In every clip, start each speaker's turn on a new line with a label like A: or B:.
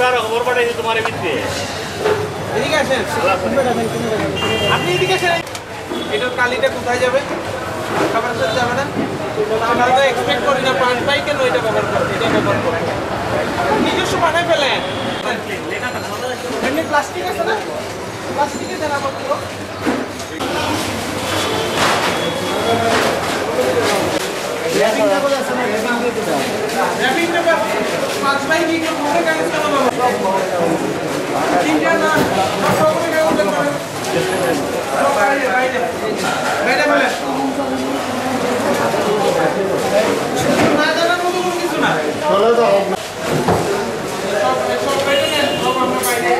A: আর খবর পাঠাইছি তোমার ভিতরে।
B: এদিকে আসেন, আপনি এদিকে আসেন। এটার কালিটা কোথায় যাবে? খাবারের সাথে যাবে না? আমরা তো এক্সপেক্ট করি না পান পাই কেন এটা ব্যবহার করতে, এটা ব্যবহার করে নিজস্ব বানায় ফেলেন। এমনি প্লাস্টিক আছে না, প্লাস্টিকে দেন আবার পুরো। র্যাপিং পেপার 5 বাই 2 করে কাগজ কেন বাবা? তিনটা না, সব করে কাগজ দেন। বাইরে বাইরে বাইরে বলেন। না জানার মতো কোনো কিছু না। চলে যাও। সব বাইরে নেন, সব আমরা বাইরে।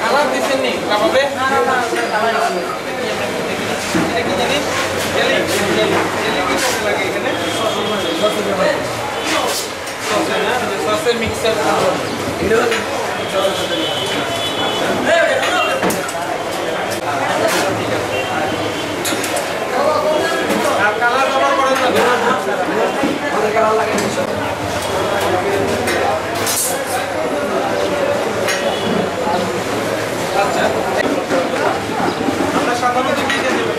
B: কালার দিছেন নি কাবাবে? না না না কালার আছে। এটা কি জিনিস? জেলি জেলি কি করতে লাগে এখানে? সসে না, সসের মিক্সার। আর কালার ব্যবহার করেন না? আমাদের কালার লাগে না। আচ্ছা আমরা সাধারণত কি দিয়ে দেবো?